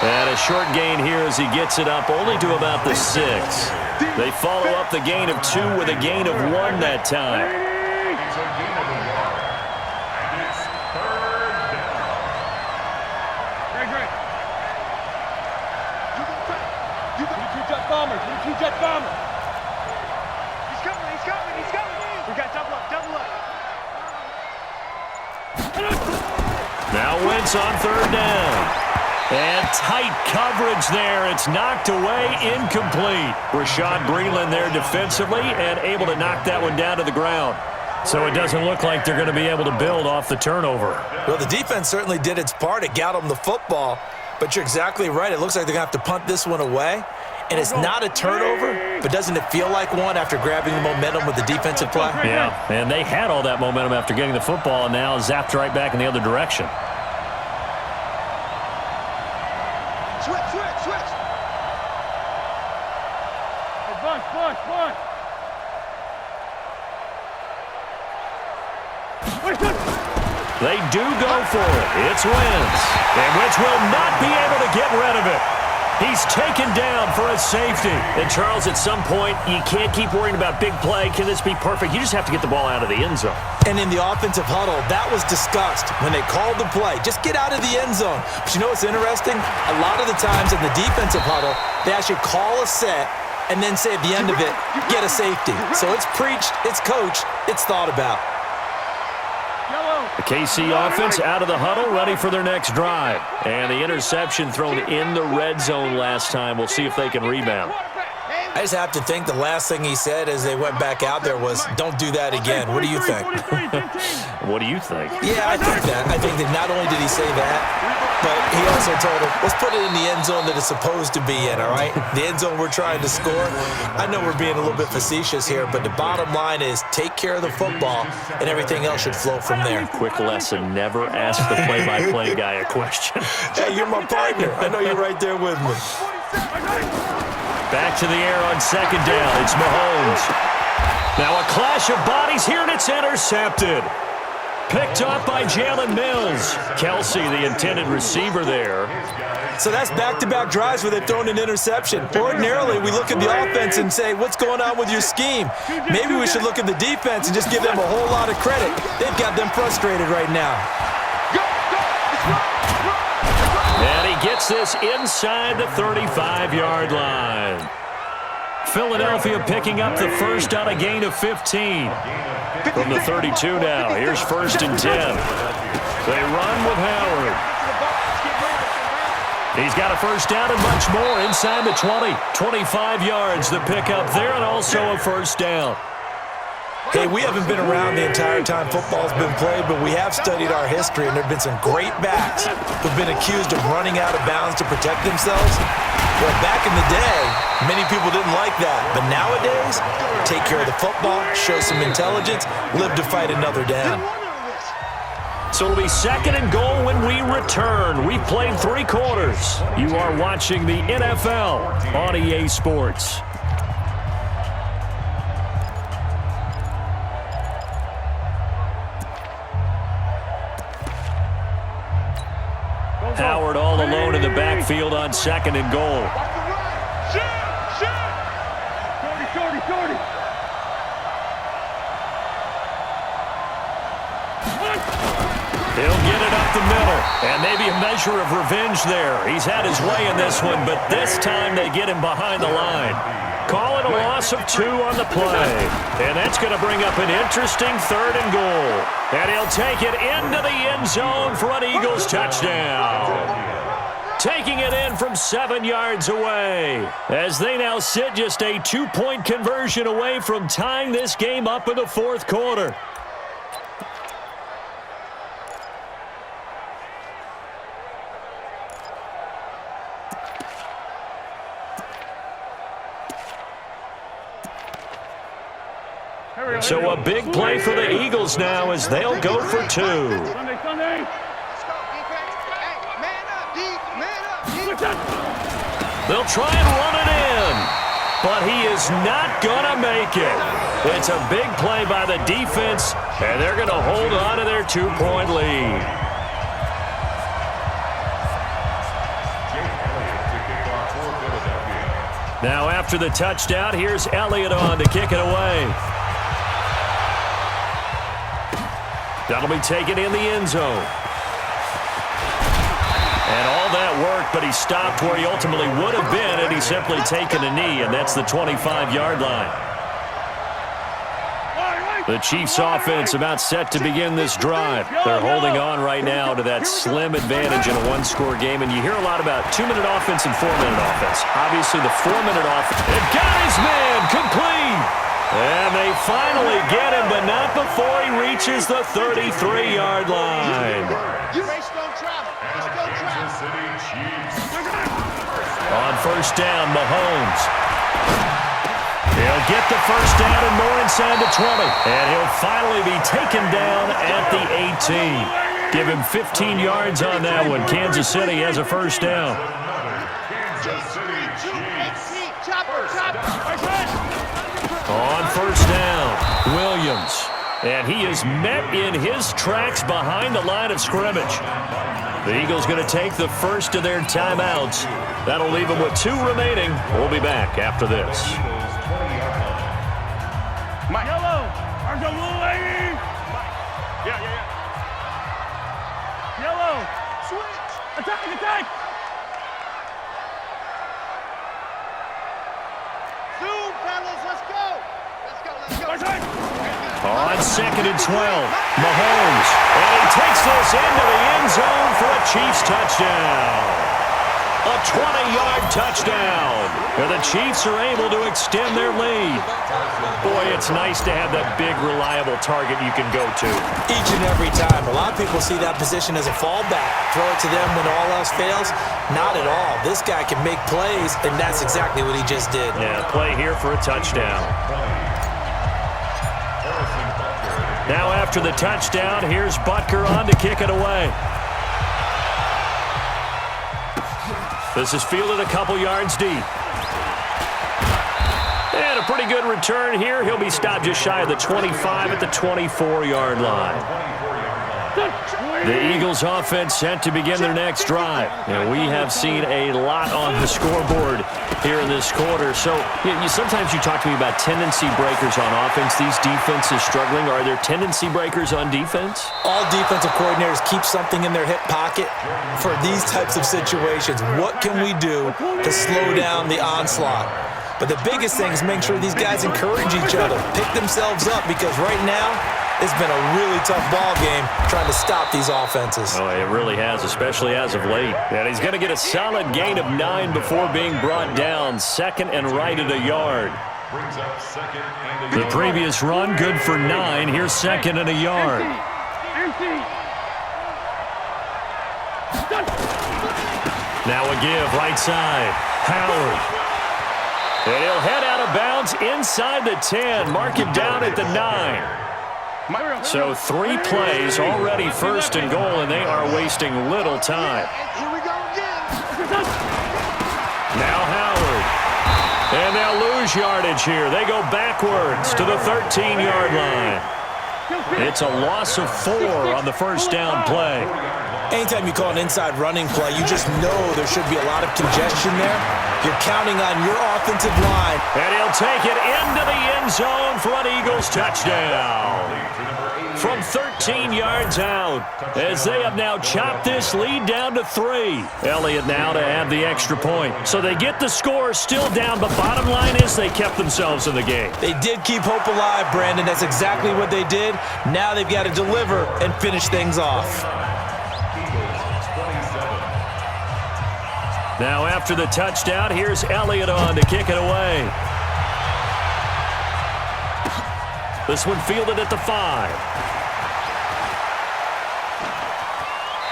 And a short gain here as he gets it up only to about the 6. They follow up the gain of 2 with a gain of 1 that time. It's a gain of 1. And it's 3rd down. Great. You got 2-jet bombers. 2-jet bombers. He's coming. We got double up. Now Wentz on 3rd down. And tight coverage there. It's knocked away, incomplete. Rashad Breeland there defensively and able to knock that one down to the ground. So it doesn't look like they're going to be able to build off the turnover. Well, the defense certainly did its part. It got them the football. But you're exactly right. It looks like they're going to have to punt this one away. And it's not a turnover, but doesn't it feel like one after grabbing the momentum with the defensive play? Yeah, and they had all that momentum after getting the football and now zapped right back in the other direction. Switch. Bunch. They do go for it. It's Wentz. And Wentz will not be able to get rid of it. He's taken down for a safety. And, Charles, at some point, you can't keep worrying about big play. Can this be perfect? You just have to get the ball out of the end zone. And in the offensive huddle, that was discussed when they called the play. Just get out of the end zone. But you know what's interesting? A lot of the times in the defensive huddle, they actually call a set and then say at the end of it, get a safety. So it's preached, it's coached, it's thought about. The KC offense out of the huddle, ready for their next drive. And the interception thrown in the red zone last time. We'll see if they can rebound. I just have to think the last thing he said as they went back out there was, don't do that again. What do you think? What do you think? Yeah, I think that. I think that not only did he say that, but he also told him, let's put it in the end zone that it's supposed to be in, all right? The end zone we're trying to score. I know we're being a little bit facetious here, but the bottom line is take care of the football, and everything else should flow from there. Quick lesson, never ask the play-by-play guy a question. Hey, you're my partner. I know you're right there with me. Back to the air on 2nd down. It's Mahomes. Now a clash of bodies here, and it's intercepted. Picked up by Jalen Mills. Kelsey, the intended receiver there. So that's back-to-back drives where they've thrown an interception. Ordinarily, we look at the offense and say, what's going on with your scheme? Maybe we should look at the defense and just give them a whole lot of credit. They've got them frustrated right now. And he gets this inside the 35-yard line. Philadelphia picking up the first on a gain of 15. From the 32 now, here's 1st and 10. They run with Howard. He's got a first down and much more inside the 20. 25 yards, the pickup there, and also a first down. Hey, we haven't been around the entire time football's been played, but we have studied our history, and there have been some great backs who've been accused of running out of bounds to protect themselves. Well, back in the day, many people didn't like that. But nowadays, take care of the football, show some intelligence, live to fight another down. So it'll be 2nd and goal when we return. We've played 3 quarters. You are watching the NFL on EA Sports. Howard all alone in the backfield on 2nd and goal. He'll get it up the middle, and maybe a measure of revenge there. He's had his way in this one, but this time they get him behind the line. Call it a loss of 2 on the play. And that's going to bring up an interesting 3rd and goal. And he'll take it into the end zone for an Eagles touchdown. Taking it in from 7 yards away, as they now sit just a 2-point conversion away from tying this game up in the 4th quarter. So a big play for the Eagles now as they'll go for 2. They'll try and run it in, but he is not going to make it. It's a big play by the defense, and they're going to hold on to their 2-point lead. Now after the touchdown, here's Elliott on to kick it away. That'll be taken in the end zone. And all that work, but he stopped where he ultimately would have been had he simply taken a knee, and that's the 25-yard line. The Chiefs offense about set to begin this drive. They're holding on right now to that slim advantage in a one-score game, and you hear a lot about 2-minute offense and 4-minute offense. Obviously, the 4-minute offense. It got his man complete. And they finally get him, but not before he reaches the 33-yard line. On first down, Mahomes. He'll get the first down and more inside the 20. And he'll finally be taken down at the 18. Give him 15 yards on that one. Kansas City has a first down. On first down, Williams. And he is met in his tracks behind the line of scrimmage. The Eagles going to take the first of their timeouts. That'll leave them with 2 remaining. We'll be back after this. Yellow! There's a blue lady! Yeah. Yellow! Switch! Attack! Zoom, fellas, let's go! On second and 12, Mahomes. And he takes this into the end zone for a Chiefs touchdown. A 20-yard touchdown. And the Chiefs are able to extend their lead. Boy, it's nice to have that big, reliable target you can go to. Each and every time. A lot of people see that position as a fallback. Throw it to them when all else fails. Not at all. This guy can make plays, and that's exactly what he just did. Yeah, play here for a touchdown. Now after the touchdown, here's Butker on to kick it away. This is fielded a couple yards deep. And a pretty good return here. He'll be stopped just shy of the 25 at the 24-yard line. The Eagles offense set to begin their next drive. And we have seen a lot on the scoreboard here in this quarter. So sometimes you talk to me about tendency breakers on offense. These defenses struggling. Are there tendency breakers on defense? All defensive coordinators keep something in their hip pocket for these types of situations. What can we do to slow down the onslaught? But the biggest thing is make sure these guys encourage each other, pick themselves up, because right now it's been a really tough ball game trying to stop these offenses. Oh, it really has, especially as of late. And he's going to get a solid gain of 9 before being brought down. Second and right at a yard. The previous run, good for 9. Here's second and a yard. Now a give, right side. Howard. And he'll head out of bounds inside the 10. Mark him down at the 9. So 3 plays, already first and goal, and they are wasting little time. Here we go again. Now Howard. And they'll lose yardage here. They go backwards to the 13-yard line. It's a loss of 4 on the first down play. Anytime you call an inside running play, you just know there should be a lot of congestion there. You're counting on your offensive line. And he'll take it into the end zone for an Eagles touchdown. From 13 yards out, as they have now chopped this lead down to 3. Elliott now to add the extra point. So they get the score still down, but bottom line is they kept themselves in the game. They did keep hope alive, Brandon. That's exactly what they did. Now they've got to deliver and finish things off. Now after the touchdown, here's Elliott on to kick it away. This one fielded at the 5.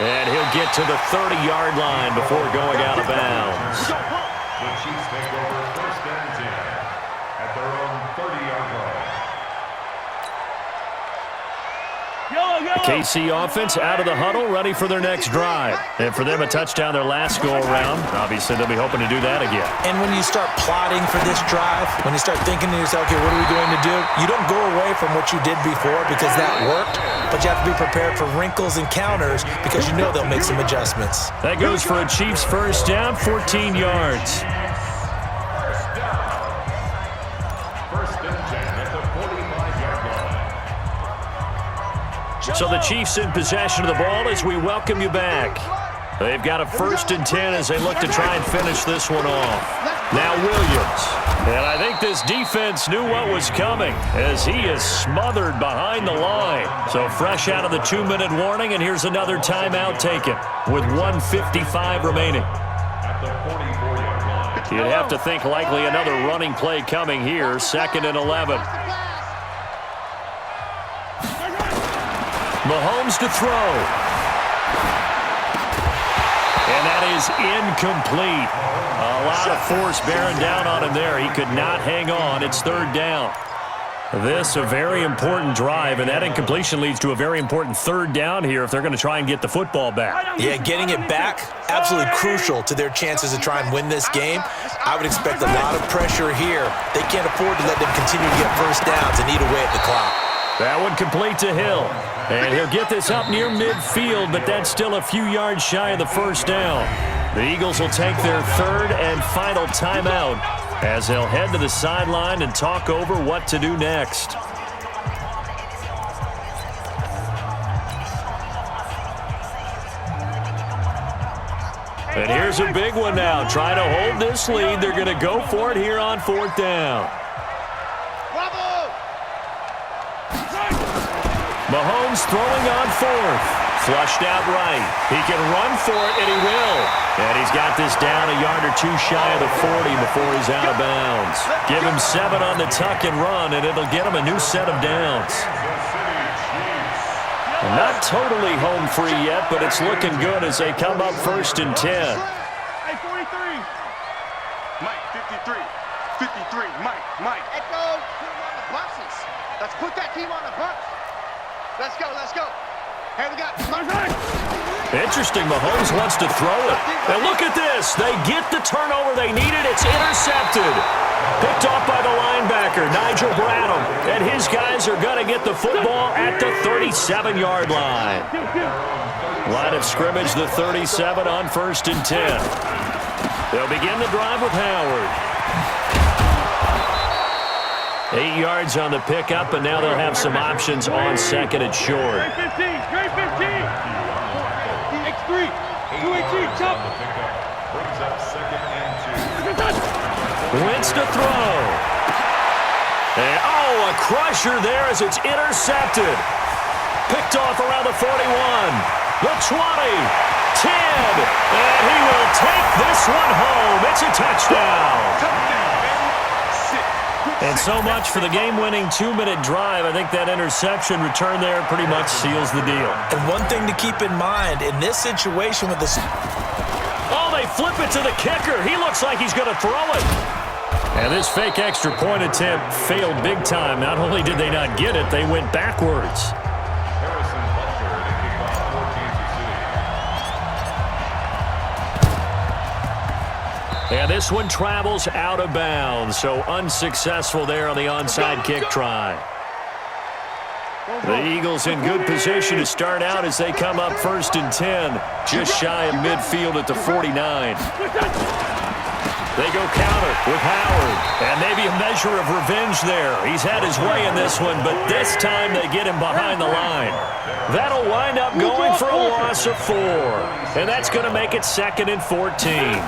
And he'll get to the 30-yard line before going out of bounds. The Chiefs take over first and 10 at their own 30-yard line. KC offense out of the huddle, ready for their next drive. And for them, a touchdown their last go-around. Obviously, they'll be hoping to do that again. And when you start plotting for this drive, when you start thinking to yourself, okay, what are we going to do? You don't go away from what you did before because that worked, but you have to be prepared for wrinkles and counters because you know they'll make some adjustments. That goes for a Chiefs first down, 14 yards. So the Chiefs in possession of the ball as we welcome you back. They've got a 1st and 10 as they look to try and finish this one off. Now Williams. And I think this defense knew what was coming as he is smothered behind the line. So fresh out of the 2-minute warning, and here's another timeout taken with 1:55 remaining. You'd have to think likely another running play coming here, 2nd and 11. Mahomes to throw. And that is incomplete. A lot of force bearing down on him there. He could not hang on. It's 3rd down. This a very important drive, and that incompletion leads to a very important 3rd down here if they're going to try and get the football back. Yeah, getting it back, absolutely crucial to their chances to try and win this game. I would expect a lot of pressure here. They can't afford to let them continue to get 1st downs and eat away at the clock. That one complete to Hill. And he'll get this up near midfield, but that's still a few yards shy of the 1st down. The Eagles will take their 3rd and final timeout as they'll head to the sideline and talk over what to do next. And here's a big one now. Trying to hold this lead. They're going to go for it here on 4th down. Mahomes throwing on 4th. Flushed out right. He can run for it, and he will. And he's got this down a yard or 2 shy of the 40 before he's out of bounds. Give him 7 on the tuck and run, and it'll get him a new set of downs. Not totally home free yet, but it's looking good as they come up 1st and 10. Hey, 43. Mike, 53. 53. Mike. Echo, put him on the buses. Let's put that team on the bus. Let's go. Here we go. Interesting, Mahomes wants to throw it. And look at this. They get the turnover they needed. It's intercepted. Picked off by the linebacker, Nigel Bradham. And his guys are going to get the football at the 37-yard line. Line of scrimmage, the 37 on 1st and 10. They'll begin the drive with Howard. 8 yards on the pickup, and now they'll have some options on 2nd and short. Straight 15. X3. 218. Chop. Brings up 2nd and 2. Wentz to throw. And, a crusher there as it's intercepted. Picked off around the 41. The 20. 10. And he will take this one home. It's a touchdown. And so much for the game-winning 2-minute drive. I think that interception return there pretty much seals the deal. And one thing to keep in mind, in this situation with the... Oh, they flip it to the kicker. He looks like he's going to throw it. And this fake extra point attempt failed big time. Not only did they not get it, they went backwards. And this one travels out of bounds, so unsuccessful there on the onside kick try. The Eagles in good position to start out as they come up 1st and 10, just shy of midfield at the 49. They go counter with Howard, and maybe a measure of revenge there. He's had his way in this one, but this time they get him behind the line. That'll wind up going for a loss of 4, and that's going to make it 2nd and 14.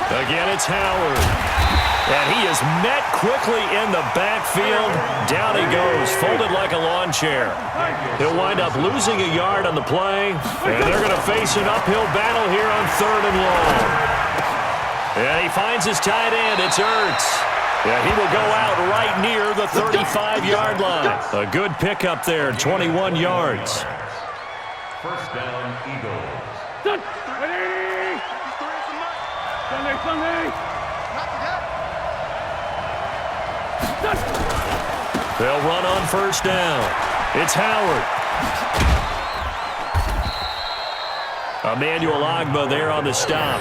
Again, it's Howard. And he is met quickly in the backfield. Down he goes, folded like a lawn chair. He'll wind up losing a yard on the play. And they're going to face an uphill battle here on 3rd and long. And he finds his tight end. It's Ertz. Yeah, he will go out right near the 35-yard line. A good pickup there, 21 yards. 1st down, Eagles. Sunday. They'll run on 1st down. It's Howard. Emmanuel Ogbah there on the stop.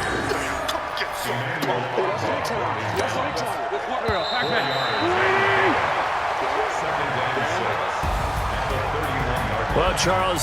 Well, Charles,